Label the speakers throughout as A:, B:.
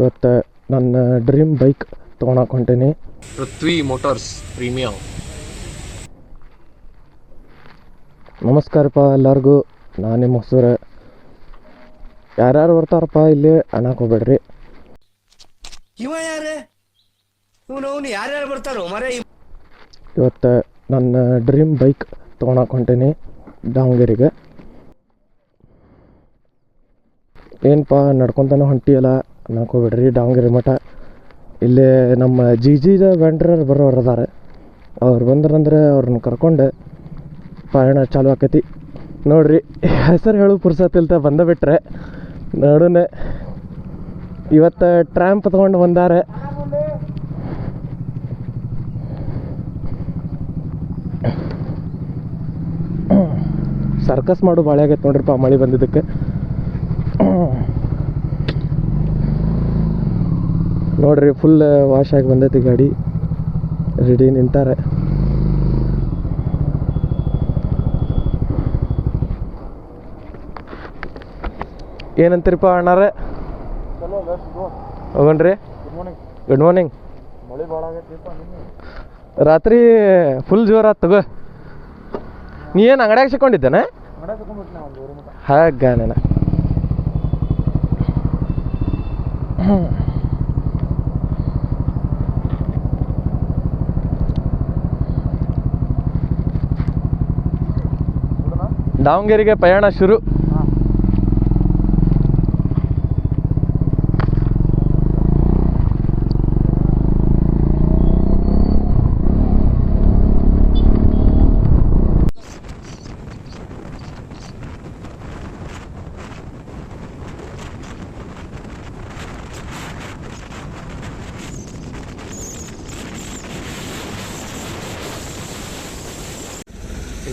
A: ಇವತ್ತು ನನ್ನ dream bike ತೊಗೊಳಕ್ಕೆ ಹೊಂಟೀನಿ. ಪೃಥ್ವಿ ಮೋಟಾರ್ಸ್ ಪ್ರೀಮಿಯಂ. ನಮಸ್ಕಾರಪ್ಪ ಎಲ್ಲರಿಗೂ, ನಾನು ನಿಮ್ಮ ಹೊಸೂರು. ಯಾರ್ಯಾರು ಬರ್ತಾರಪ್ಪ ಇಲ್ಲಿ ಅನ್ನಕ್ಕೆ ಹೋಗ್ಬೇಡ್ರಿ.
B: ಇವ ಯಾರೇ ಯಾರ್ಯಾರು ಬರ್ತಾರೋ ಮರೆ.
A: ಇವತ್ತು ನನ್ನ ಡ್ರೀಮ್ ಬೈಕ್ ತೊಗೊಳಕ್ಕೆ ಹೊಂಟೀನಿ ದಾವಣಗೆರೆಗೆ. ಏನಪ್ಪ ನಡ್ಕೊತಾನೆ ಹೊಂಟಿಯಲ್ಲ ಅನ್ನಕ್ಕೆ ಹೋಗ್ಬೇಡ್ರಿ. ದಾವಣಗೆರೆ ಮಠ ಇಲ್ಲೇ ನಮ್ಮ ಜಿದ ವೆಂಡ್ರರ್ ಬರೋರು ಅದಾರೆ. ಅವ್ರು ಬಂದ್ರಂದ್ರೆ ಅವ್ರನ್ನ ಕರ್ಕೊಂಡು ಪಯಣ ಚಾಲು ಆಕೈತಿ. ನೋಡ್ರಿ, ಹೆಸರು ಹೇಳು ಪುರ್ಸತ್ತಿಲ್ತ ಬಂದ ಬಿಟ್ರೆ ನೋಡೋಣ. ಇವತ್ತು ಟ್ರ್ಯಾಂಪ್ ತೊಗೊಂಡು ಬಂದಾರೆ. ಸರ್ಕಸ್ ಮಾಡು ಭಾಳ ಆಗೈತೆ ನೋಡ್ರಿಪ್ಪ ಮಳೆ ಬಂದಿದ್ದಕ್ಕೆ. ನೋಡ್ರಿ, ಫುಲ್ ವಾಶ್ ಆಗಿ ಬಂದೈತಿ ಗಾಡಿ, ರೆಡಿ ನಿಂತಾರೆ. ಏನಂತೀರಿಪ್ಪ ಅಣ್ಣಾರೆ? ಹೋಗಣ್ರಿ. Good morning.
C: ಮಳೆ ಭಾಳ ಆಗೈತಿ.
A: ರಾತ್ರಿ ಫುಲ್ ಜೋರ ತಗೋ. ನೀ ಏನು ಅಂಗಡ್ಯಾಗ ಸಿಕ್ಕೊಂಡಿದ್ದೇನೆ? ಹಾಗ ನಾನು ದಾವಣಗೆರೆಗೆ ಪಯಣ ಶುರು.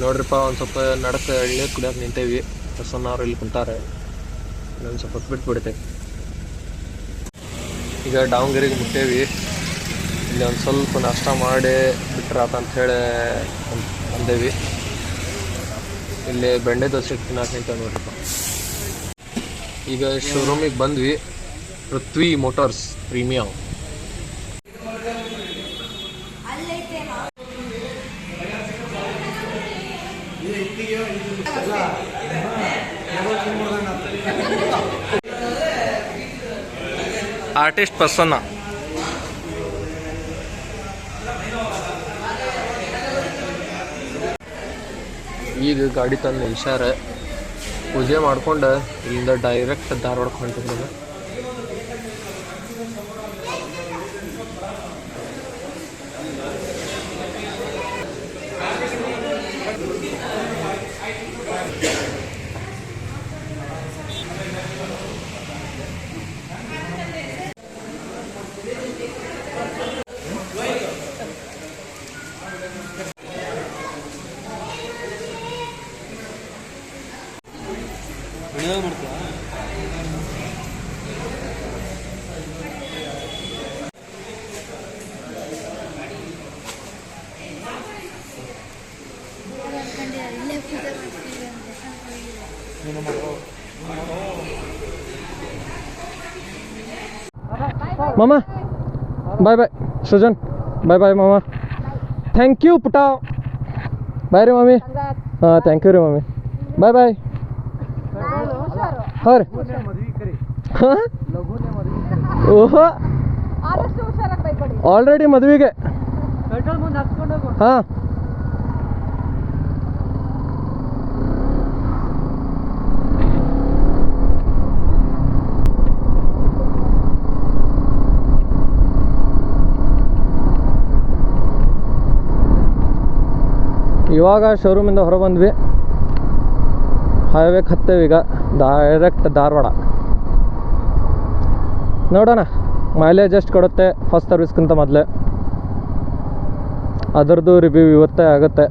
A: ನೋಡ್ರಿಪ್ಪ, ಒಂದು ಸ್ವಲ್ಪ ನಡಕ್ಕೆ ಎಳ್ನೀರು ಕುಡಿಯೋಕೆ ನಿಂತೇವಿ. ಬಸವಣ್ಣವ್ರು ಇಲ್ಲಿ ಕುಂತಾರೆ. ಇನ್ನೊಂದು ಸ್ವಲ್ಪ ಹೊತ್ತು ಬಿಟ್ಬಿಡ್ತೇವೆ. ಈಗ ದಾವಣಗೆರೆಗೆ ಮುಟ್ಟೇವಿ. ಇಲ್ಲಿ ಒಂದು ಸ್ವಲ್ಪ ನಾಷ್ಟ ಮಾಡಿ ಬಿಟ್ರಾತ ಅಂಥೇಳಿ ಅಂದೇವಿ. ಇಲ್ಲಿ ಬೆಂಡೆ ದೋಸೆ ತಿನ್ನಕ್ಕೆ ನಿಂತೇವೆ ನೋಡ್ರಿಪ್ಪ. ಈಗ ಶೋರೂಮಿಗೆ ಬಂದ್ವಿ. ಪೃಥ್ವಿ ಮೋಟಾರ್ಸ್ ಪ್ರೀಮಿಯಂ. ಆರ್ಟಿಸ್ಟ್ ಪ್ರಸನ್ನ. ಈಗ ಗಾಡಿ ತಂದು ನಿಲ್ಸ್ಯಾರ. ಪೂಜೆ ಮಾಡ್ಕೊಂಡು ಇಲ್ಲಿಂದ ಡೈರೆಕ್ಟ್ ಧಾರವಾಡಕ್ಕೆ ಹೊಂಟಿದ್ದೆ. ಮಾಮ ಬಾಯ್ ಬಾಯ್. ಸೃಜನ್ ಬಾಯ್ ಬಾಯ್ ಮಾಮ. ಥ್ಯಾಂಕ್ ಯು ಪುಟ. ಬಾಯ್ ರೀ ಮಮ್ಮಿ. ಹಾಂ, ಥ್ಯಾಂಕ್ ಯು ರೀ ಮಮ್ಮಿ. ಬಾಯ್ ಬಾಯ್. ಹಾಂ ರೀ. ಹಾಂ, ಓಹೋ, ಆಲ್ರೆಡಿ ಮದುವೆಗೆ. ಹಾಂ, ಇವಾಗ ಶೋರೂಮಿಂದ ಹೊರ ಬಂದ್ವಿ. ಹೈವೇಗೆ ಹತ್ತೇವೆ ಈಗ ಡೈರೆಕ್ಟ್ ಧಾರವಾಡ. ನೋಡೋಣ ಮೈಲೇಜ್ ಎಷ್ಟು ಕೊಡುತ್ತೆ ಫಸ್ಟ್ ಸರ್ವಿಸ್ಗಿಂತ ಮೊದಲೇ. ಅದರದ್ದು ರಿವ್ಯೂ ಇವತ್ತೇ ಆಗುತ್ತೆ.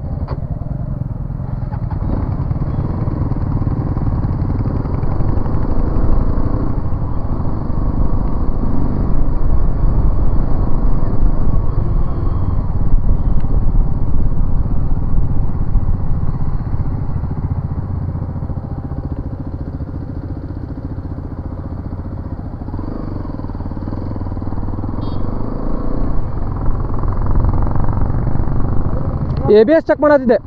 A: ABS ಚೆಕ್ ಮಾಡತ್ತಿದ್ದೆ.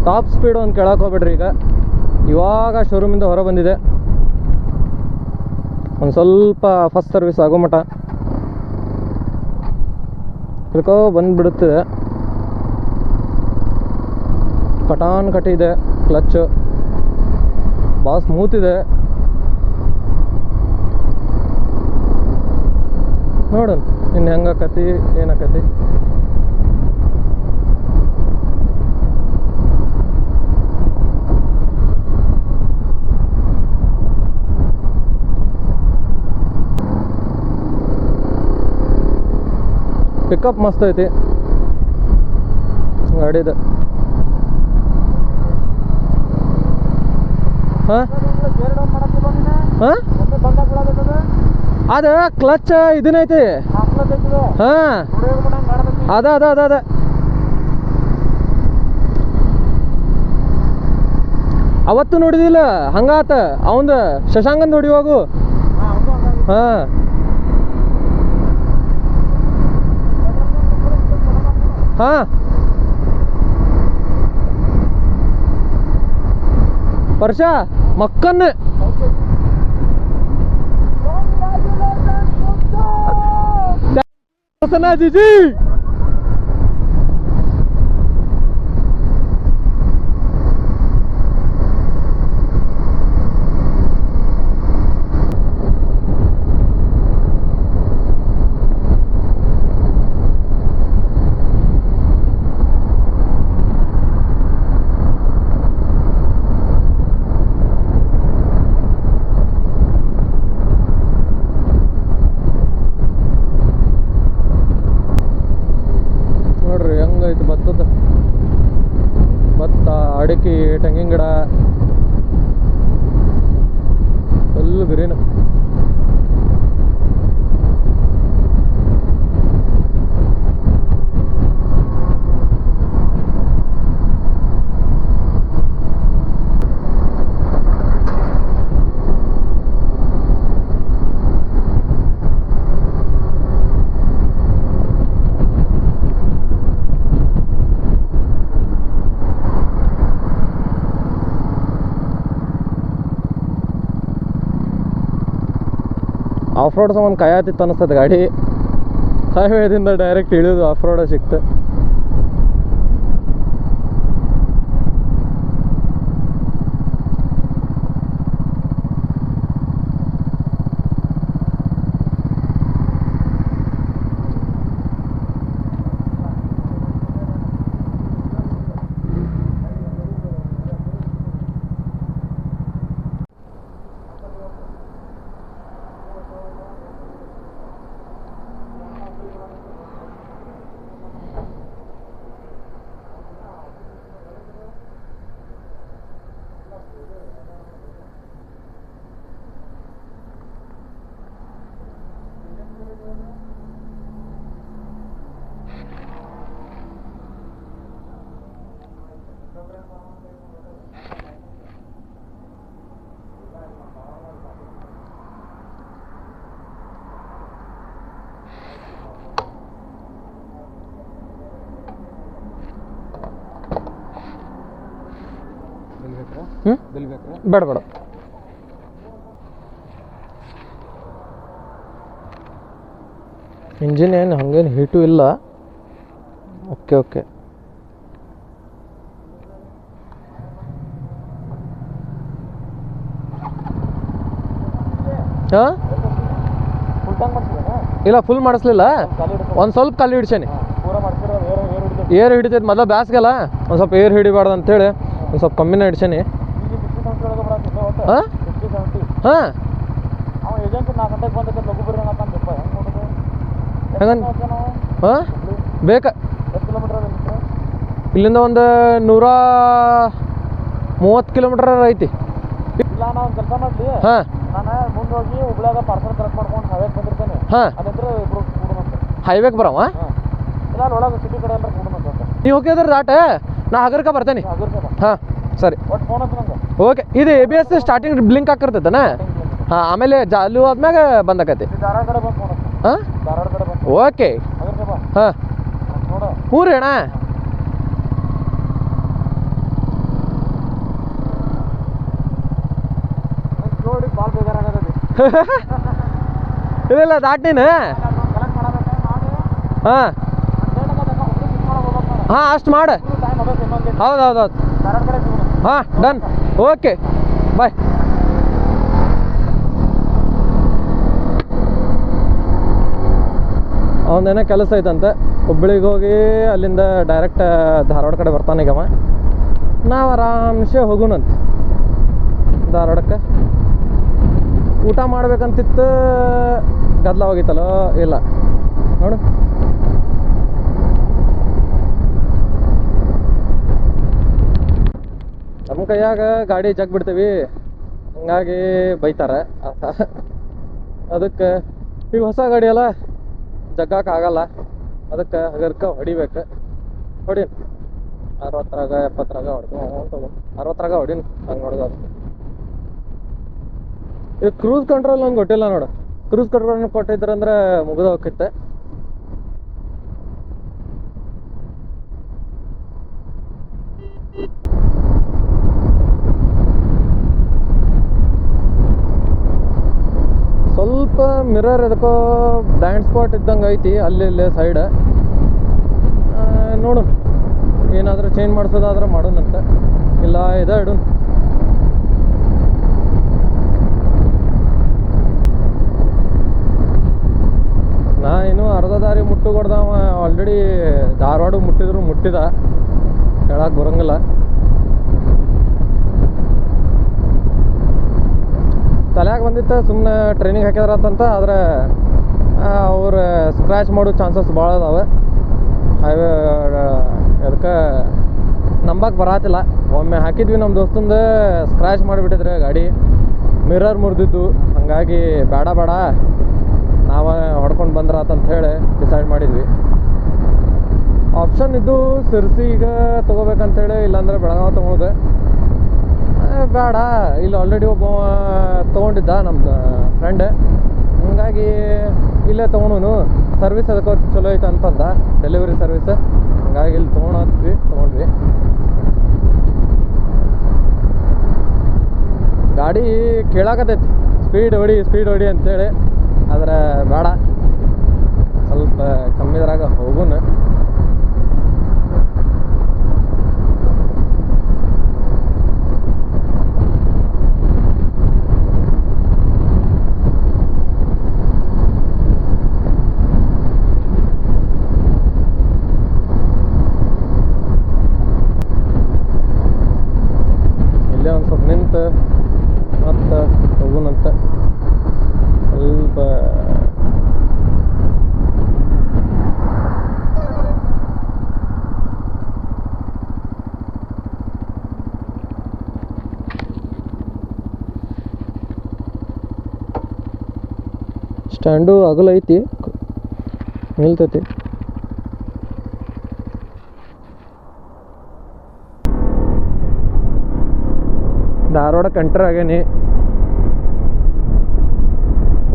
A: ಟಾಪ್ ಸ್ಪೀಡ್ ಒಂದು ಕೆಳಕ್ಕೆ ಹೋಗ್ಬೇಡ್ರಿ. ಈಗ ಇವಾಗ ಶೋರೂಮಿಂದ ಹೊರ ಬಂದಿದೆ, ಒಂದು ಸ್ವಲ್ಪ ಫಸ್ಟ್ ಸರ್ವಿಸ್ ಆಗೋ ಮಟ ತಿಳ್ಕೊ ಬಂದುಬಿಡುತ್ತಿದೆ. ಕಟಾನ್ ಕಟ್ಟಿದೆ, ಕ್ಲಚ್ ಭಾಳ ಸ್ಮೂತ್ ಇದೆ. ನೋಡೋಣ ಇನ್ನು ಹೆಂಗಾಕತಿ ಏನಾಕತಿ. ಪಿಕಪ್ ಮಸ್ತ್ ಐತಿ ಗಾಡಿದು. ಹಾಂ ಹಾಂ ಅದ ಕ್ಲಚ್ ಇದನ್ನೈತಿ. ಹಾಂ ಅದ ಅದ ಅದ ಅದ ಅವತ್ತು ನೋಡಿದಿಲ್ಲ ಹಂಗಾತ ಅವಂದ ಶಶಾಂಕಂದು ಹೊಡಿವಾಗು. ಹಾಂ ಹಾಂ ವರ್ಷ ಮಕ್ಕನ್ನೇ ಜಿಜಿ. ಭತ್ತ, ಅಡಿಕೆ, ತೆಂಗಿನ ಗಿಡ ಫುಲ್ ಗ್ರೀನ್. ಆಫ್ ರೋಡ್ ಸಂಬಂಧ ಕಾಯತಿತ್ತು ಅನ್ನಿಸ್ತದೆ ಗಾಡಿ. ಹೈವೇದಿಂದ ಡೈರೆಕ್ಟ್ ಇಳಿಯೋದು ಆಫ್ ರೋಡ್ ಸಿಕ್ತು. ಬೇಡ ಬೇಡ ಇಂಜಿನ್ ಏನು ಹಂಗೇನು ಹೀಟು ಇಲ್ಲ. ಓಕೆ ಓಕೆ ಹಾಂ ಇಲ್ಲ ಫುಲ್ ಮಾಡಿಸ್ಲಿಲ್ಲ, ಒಂದು ಸ್ವಲ್ಪ ಕಲ್ಲು ಹಿಡ್ಸೇನಿ. ಏರ್ ಹಿಡಿತೈತೆ ಮೊದಲು ಬ್ಯಾಸ್ಗಲ್ಲ ಒಂದು ಸ್ವಲ್ಪ ಏರ್ ಹಿಡಿಬಾರ್ದು ಅಂತೇಳಿ ಒಂದು ಸ್ವಲ್ಪ ಕಮ್ಮಿನೇ ಹಿಡ್ಸೇನಿ. ಹಾಂ ಹಾಂ ಹೆಂಗಂತ ಹಾಂ ಬೇಕಾ ಇಲ್ಲಿಂದ ಒಂದು 130 ಕಿಲೋಮೀಟರ್ ಐತಿ.
C: ಇಲ್ಲ ನಾ ಒಂದು ಕೆಲಸ ಮಾಡಲಿ,
A: ಹಾಂ
C: ನಾನು ಮುಂದೆ ಹೋಗಿ ಹುಬ್ಳ್ಯಾಗ ಪಾರ್ಸಲ್ ಕರೆಕ್ಟ್ ಮಾಡ್ಕೊಂಡು ಹೈವೇಗೆ ಬಂದಿರ್ತೇನೆ.
A: ಹಾಂ
C: ಅದಂದ್ರೆ ಇಬ್ರು ಕೂಡೋಣಂತೆ.
A: ಹೈವೇಗೆ ಬರವ
C: ಹಾಂ ಇಲ್ಲ ಅಲ್ಲಿ ಒಳಗೆ ಸಿಟಿ ಕಡೆ ಎಲ್ಲ ಕೂಡೋಣಂತೆ.
A: ನೀವು ಹೋಗಿದ್ರೆ ದಾಟ ನಾ ಹಗರ್ಕ ಬರ್ತೇನೆ. ಹಾಂ ಸರಿ
C: ಒಟ್ಟು ಫೋನ್ ಹಚ್ಚ ನಂಗೆ.
A: ಓಕೆ. ಇದು ABS ಸ್ಟಾರ್ಟಿಂಗ್ ಬ್ಲಿಂಕ್ ಹಾಕಿರ್ತೈತನ? ಹಾಂ ಆಮೇಲೆ ಚಾಲು ಆದ್ಮ್ಯಾಗ ಬಂದಾಕತಿ.
C: ಧಾರವಾಡ ಕಡೆ ಬಂದು ಫೋನ್ ಹಚ್ಚ.
A: ಹಾಂ
C: ಧಾರವಾಡ ಕಡೆ ಬಂದು
A: ಓಕೆ.
C: ಹಗರ್ಕ ಬಾ.
A: ಹಾಂ
C: ನೋಡ
A: ಹ್ಞೂ ರೀ ಅಣ್ಣ.
C: ನೋಡಿ ಭಾಳ ಬೇಜಾರಾಗತ್ತೆ.
A: ಇಲ್ಲ ದಾಟ್ ನೀನು.
C: ಕಲೆಕ್ಟ್ ಮಾಡಬೇಕು ಮಾಡಿ.
A: ಹಾಂ ಹಾಂ ಅಷ್ಟು ಮಾಡು.
C: ಟೈಮ್ ಆಗತ್ತೆ ಇನ್ನೊಂದು.
A: ಹೌದು ಹೌದು ಹೌದು.
C: ಧಾರವಾಡ ಕಡೆ ಸಿಗೋಣ.
A: ಹಾಂ ಡನ್. Okay bye. ಅವನೇನೋ ಕೆಲಸ ಐತಂತೆ, ಹುಬ್ಬಳ್ಳಿಗೆ ಹೋಗಿ ಅಲ್ಲಿಂದ ಡೈರೆಕ್ಟ್ ಧಾರವಾಡ ಕಡೆ ಬರ್ತಾನೆ ಈಗವ. ನಾವು ಆರಾಮ್ಸೆ ಹೋಗೋಣಂತ ಧಾರವಾಡಕ್ಕೆ. ಊಟ ಮಾಡ್ಬೇಕಂತಿತ್ತು, ಗದ್ದಲವಾಗಿತ್ತಲ್ಲ ಇಲ್ಲ ನೋಡು. ನಮ್ಮ ಕೈಯಾಗ ಗಾಡಿ ಜಗ್ ಬಿಡ್ತೀವಿ, ಹಂಗಾಗಿ ಬೈತಾರೆ. ಅದಕ್ಕೆ ಈಗ ಹೊಸ ಗಾಡಿ ಅಲ್ಲ ಜಗ್ಗಕ್ಕಾಗಲ್ಲ, ಅದಕ್ಕೆ ಹಗರ್ಕ ಹೊಡಿಬೇಕು. ಹೊಡೀನಿ 60ರಾಗ 70ರಾಗ ಹೊಡ್ಕೊಂಡು 60ರಾಗ ಹೊಡೀನಿ. ಹಂಗೆ ಹೊಡೆದು ಇದು ಕ್ರೂಸ್ ಕಂಟ್ರೋಲ್ ನಂಗೆ ಗೊತ್ತಿಲ್ಲ ನೋಡು. ಕ್ರೂಸ್ ಕಂಟ್ರೋಲ್ ಕೊಟ್ಟಿದ್ರಂದ್ರೆ ಮುಗಿದು ಹೋಗಿತ್ತೆ. ಸ್ವಲ್ಪ ಮಿರರ್ ಎದಕ್ಕೋ ಬ್ಲೈಂಡ್ ಸ್ಪಾಟ್ ಇದ್ದಂಗೆ ಐತಿ ಅಲ್ಲಿ ಇಲ್ಲಿ ಸೈಡ್. ನೋಡು ಏನಾದರೂ ಚೇಂಜ್ ಮಾಡಿಸೋದಾದ್ರೆ ಮಾಡೋಣಂತ, ಇಲ್ಲ ಇದೇ ಇಡು. ನಾ ಇನ್ನೂ ಅರ್ಧ ದಾರಿ ಮುಟ್ಟುಗೊಡ್ದವ. ಆಲ್ರೆಡಿ ಧಾರವಾಡ ಮುಟ್ಟಿದ್ರು ಮುಟ್ಟಿದ, ಹೇಳಕ್ಕೆ ಬರೋಂಗಿಲ್ಲ. ತಲೆಯಾಗ ಬಂದಿತ್ತು ಸುಮ್ಮನೆ ಟ್ರೈನಿಂಗ್ ಹಾಕಿದ್ರಂತ. ಆದರೆ ಅವ್ರು ಸ್ಕ್ರ್ಯಾಚ್ ಮಾಡೋ ಚಾನ್ಸಸ್ ಭಾಳ ಅದಾವೆ. ಹೈವೇ ಅದಕ್ಕೆ ನಂಬಕ್ಕೆ ಬರತ್ತಿಲ್ಲ. ಒಮ್ಮೆ ಹಾಕಿದ್ವಿ ನಮ್ಮ ದೋಸ್ತಂದು, ಸ್ಕ್ರ್ಯಾಚ್ ಮಾಡಿಬಿಟ್ಟಿದ್ರೆ ಗಾಡಿ, ಮಿರರ್ ಮುರಿದಿದ್ದು. ಹಾಗಾಗಿ ಬೇಡ ಬೇಡ ನಾವೇ ಹೊಡ್ಕೊಂಡು ಬಂದ್ರಾತಂತ ಹೇಳಿ ಡಿಸೈಡ್ ಮಾಡಿದ್ವಿ. ಆಪ್ಷನ್ ಇದ್ದು ಸಿರ್ಸಿಗೆ ತೊಗೋಬೇಕಂತೇಳಿ, ಇಲ್ಲಾಂದರೆ ಬೆಳಗಾವಿ ತೊಗೊಳೋದು. ಬೇಡ, ಇಲ್ಲಿ ಆಲ್ರೆಡಿ ಒಬ್ಬ ತೊಗೊಂಡಿದ್ದ ನಮ್ದು ಫ್ರೆಂಡ್, ಹಂಗಾಗಿ ಇಲ್ಲೇ ತೊಗೊಂಡು ಸರ್ವಿಸ್ ಅದಕ್ಕೆ ಚಲೋ ಐತೆ ಅಂತಂದ, ಡೆಲಿವರಿ ಸರ್ವಿಸ್. ಹಂಗಾಗಿ ಇಲ್ಲಿ ತೊಗೊಂಡ್ವಿ. ಗಾಡಿ ಕೇಳಾಕತೈತಿ ಸ್ಪೀಡ್ ಹೊಡಿ ಅಂತೇಳಿ. ಆದರೆ ಬೇಡ, ಸ್ವಲ್ಪ ಕಮ್ಮಿದ್ರಾಗ ಹೋಗುನು. ಇಲ್ಲೇ ಒಂದು ಸ್ವಲ್ಪ ನಿಂತು ಮತ್ತು ಹೋಗುನಂತ. ಸ್ವಲ್ಪ ಸ್ಟ್ಯಾಂಡು ಅಗಲ ಐತಿ, ನಿಲ್ತೈತಿ. ಧಾರವಾಡಕ್ಕೆ ಎಂಟರ್ ಆಗೇನಿ.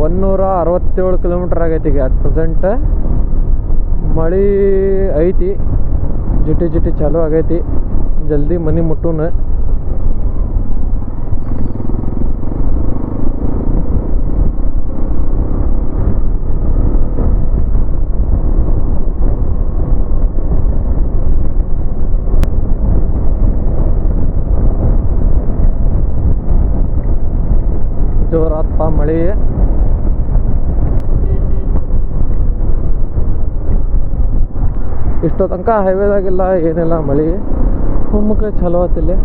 A: 167 ಕಿಲೋಮೀಟ್ರ್ ಆಗೈತಿ ಈಗ ಅಟ್ ಪ್ರೆಸೆಂಟ್. ಮಳೆ ಐತಿ, ಜಿಟಿ ಚಾಲು ಆಗೈತಿ. ಜಲ್ದಿ ಮನೆ ಮುಟ್ಟೂನ. ಜೋರಾತ್ಪ ಮಳೆ. ಇಷ್ಟೋ ತನಕ ಹೈವೇದಾಗಿಲ್ಲ ಏನಿಲ್ಲ ಮಳೆ ಹುಮ್ಮಕ್ಲೆ ಚಲೋ ಆತಿಲ್ಲಿ.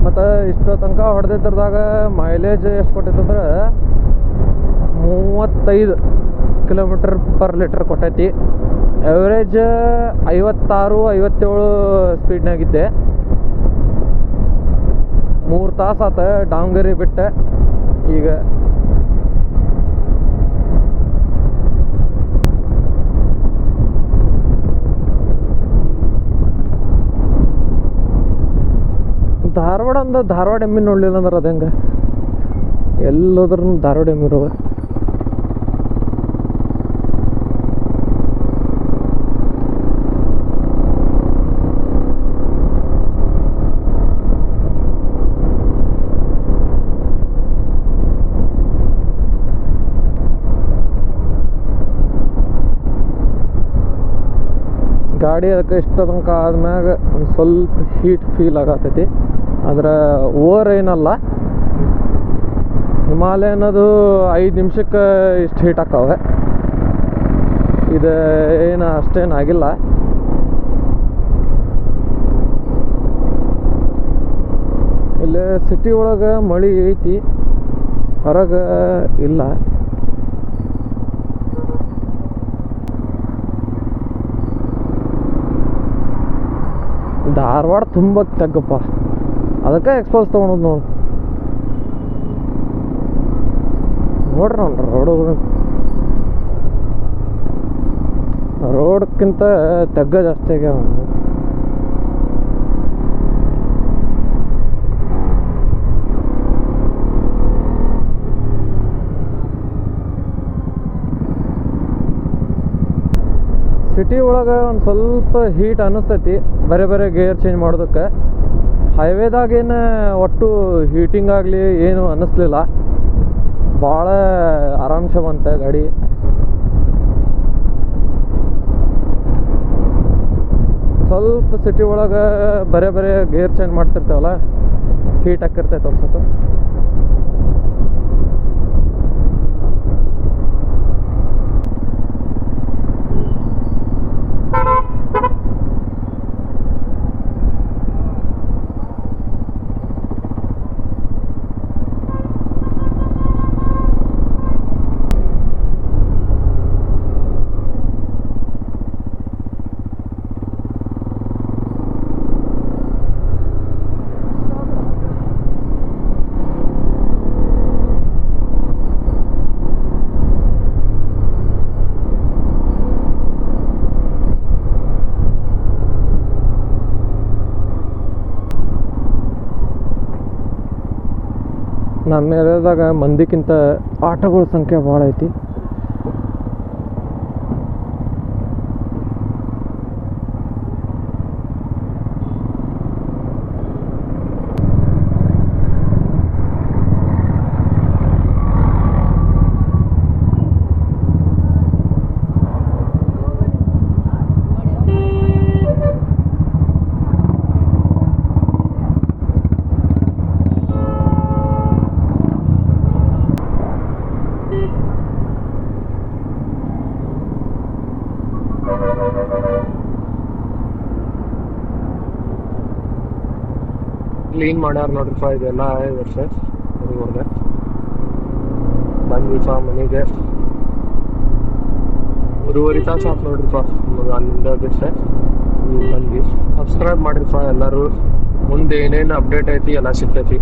A: ಮತ್ತು ಇಷ್ಟೋ ತನಕ ಹೊಡೆದಿದ್ರದಾಗ ಮೈಲೇಜ್ ಎಷ್ಟು ಕೊಟ್ಟೈತಂದ್ರೆ 35 ಕಿಲೋಮೀಟರ್ ಪರ್ ಲೀಟ್ರ್ ಕೊಟ್ಟೈತಿ. ಎವರೇಜ್ 56-57 ಸ್ಪೀಡ್ನಾಗಿದ್ದೆ. 3 ತಾಸು ಆತ ದಾವಣಗೆರೆ ಬಿಟ್ಟೆ. ಈಗ ಧಾರವಾಡ ಎಮ್ಮಿ ನೋಡಲಿಲ್ಲ ಅಂದ್ರೆ ಅದು ಹೆಂಗೆ, ಎಲ್ಲೋದ್ರೂ ಧಾರವಾಡ ಎಮ್ಮಿ ಇರೋವೆ. ಗಾಡಿ ಅದಕ್ಕೆ ಇಷ್ಟ ತನಕ ಆದ್ಮ್ಯಾಗ ಒಂದು ಸ್ವಲ್ಪ ಹೀಟ್ ಫೀಲ್ ಆಗತೈತಿ. ಆದ್ರೆ ಓವರ್ ಏನಲ್ಲ. ಹಿಮಾಲಯನದು 5 ನಿಮಿಷಕ್ಕೆ ಇಷ್ಟು ಹೀಟ್ ಹಾಕವೆ. ಇದು ಏನು ಅಷ್ಟೇನಾಗಿಲ್ಲ. ಇಲ್ಲಿ ಸಿಟಿ ಒಳಗೆ ಮಳೆ ಐತಿ, ಹೊರಗೆ ಇಲ್ಲ. ಧಾರವಾಡ ತುಂಬ ತಗ್ಗಪ್ಪ, ಅದಕ್ಕೆ ಎಕ್ಸ್ಪೋಸ್ ತೊಗೊಳೋದು ನೋಡ್ರಿ ರೋಡ್ಕ್ಕಿಂತ ತಗ್ಗ ಜಾಸ್ತಿ ಆಗ್ಯಾವ. ಸಿಟಿ ಒಳಗೆ ಒಂದು ಸ್ವಲ್ಪ ಹೀಟ್ ಅನ್ನಿಸ್ತೈತಿ ಬೇರೆ ಗೇರ್ ಚೇಂಜ್ ಮಾಡೋದಕ್ಕೆ. ಹೈವೇದಾಗೇನು ಒಟ್ಟು ಹೀಟಿಂಗ್ ಆಗಲಿ ಏನು ಅನ್ನಿಸ್ಲಿಲ್ಲ. ಭಾಳ ಆರಾಮ್ಸೆ ಬಂತೆ ಗಾಡಿ. ಸ್ವಲ್ಪ ಸಿಟಿ ಒಳಗೆ ಬೇರೆ ಗೇರ್ ಚೇಂಜ್ ಮಾಡ್ತಿರ್ತೇವಲ್ಲ, ಹೀಟ್ ಹಾಕಿರ್ತೈತೆ ಅನ್ಸುತ್ತೆ. ನಮ್ಮ ಏರಿಯಾದಾಗ ಮಂದಿಕ್ಕಿಂತ ಆಟೋಗಳ ಸಂಖ್ಯೆ ಭಾಳ ಐತಿ. ಕ್ಲೀನ್ ಮಾಡ್ಯಾರ ನೋಡ್ರಿಪ್ಪ. ಇದೆಲ್ಲ ವರ್ಷ ಹೊಡೆದೆ ಬಂದ್ವಿಪ್ಪ ಮನೆಗೆ. 3.5 ತಾಸು ಆಯ್ತು ನೋಡ್ರಿಪ್ಪ ಅಲ್ಲಿಂದ ಬಿಟ್ಟೆ ಬಂದ್ವಿ. ಸಬ್ಸ್ಕ್ರೈಬ್ ಮಾಡಿರಿಪ್ಪ ಎಲ್ಲರೂ. ಮುಂದೆ ಏನೇನು ಅಪ್ಡೇಟ್ ಐತಿ ಎಲ್ಲ ಸಿಗ್ತೈತಿ.